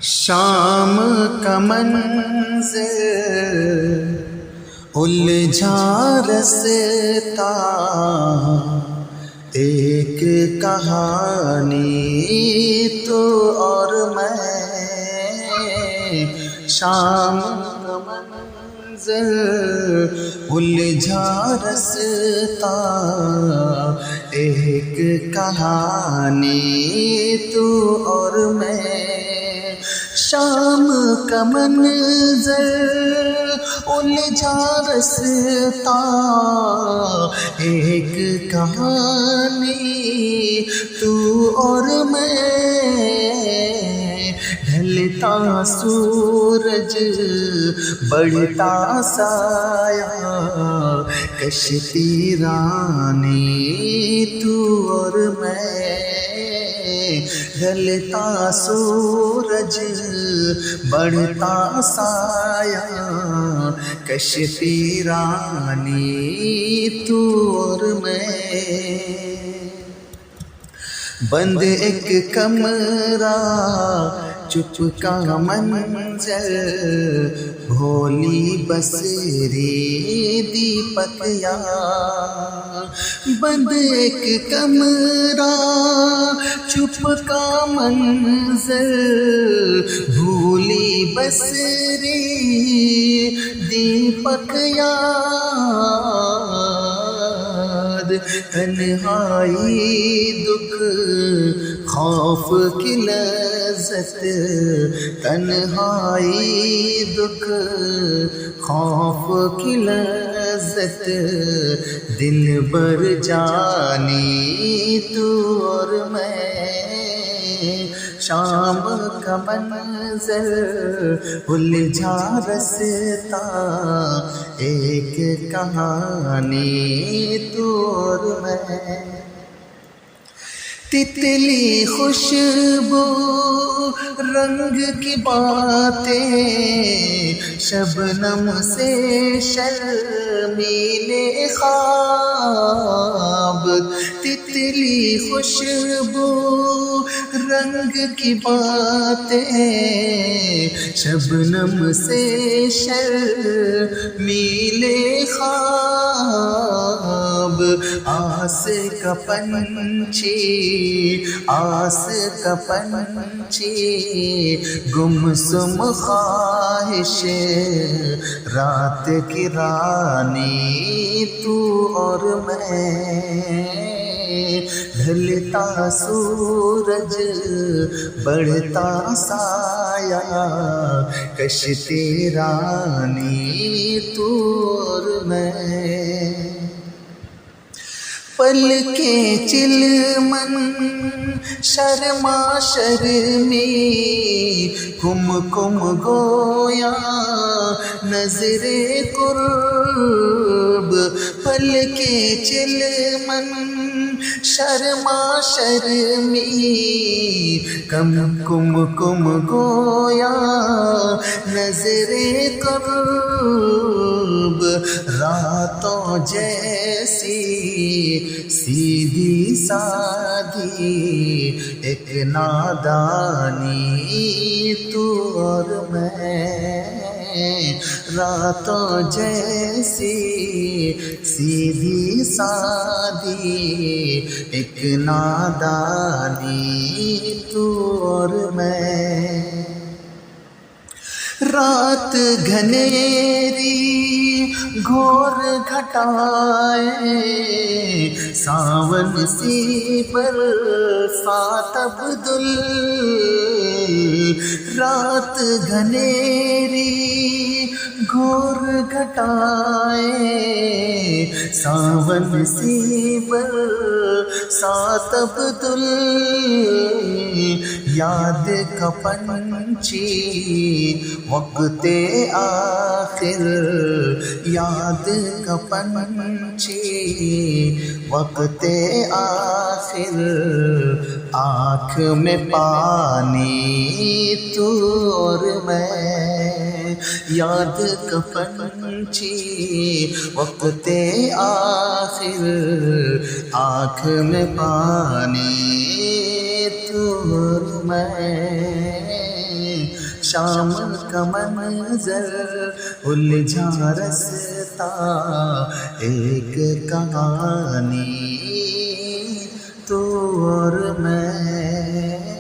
شام کا منظر الجھا رستا، ایک کہانی تو اور میں۔ شام کا منظر الجھا رستا، ایک کہانی تو اور میں۔ شام کا منظر الجھا رستا، ایک کہانی تو اور میں۔ ڈھلتا سورج بڑھتا سایہ، کشتی رانی تو اور میں۔ ڈھلتا سورج بڑھتا سایہ، کشتی رانی تو اور میں۔ بند ایک کمرہ چپ کا منظر، بھولی بسری دیپک یا۔ بند ایک کمرہ چپ کا منظر، بھولی بسری دیپک یاد۔ تنہائی دکھ خوف کی لذت، تنہائی دکھ خوف کی لذت، دن بھر جانی تو اور میں۔ شام کا منظر الجھا رستا، ایک کہانی تو اور میں۔ تتلی خوشبو رنگ کی باتیں، شبنم سے شرمیلے خواب۔ تتلی خوشبو رنگ کی باتیں، شبنم سے شرمیلے خواب۔ آس کا پنچھی، آس کا پنچھی، گمسم خواہش رات کی رانی تو اور میں۔ ڈھلتا سورج بڑھتا سایہ، کشتی رانی تو اور میں۔ پل کے چلمن شرما شرمی، کم کم گویا نظر قرب۔ پل کے چلمن شرما شرمی، کم کم کم گویا نظر قرب۔ راتوں جیسی سیدھی سادھی، ایک نادانی تو اور میں۔ راتوں جیسی سیدھی سادھی، ایک نادانی تو اور میں۔ رات گھنیری گھور گھٹائے، ساون سی برسات عبدل۔ رات گھنیری گھور گھٹائے، ساون سی برسات عبدل۔ یاد کا پنچھی وقت آخر، یاد کا پنچھی وقت آخر، آنکھ میں پانی تو اور میں۔ یاد کا پنچھی وقت آخر، آنکھ میں پانی تو اور میں۔ شام کا منظر الجھا رستا ایک کہانی تو اور میں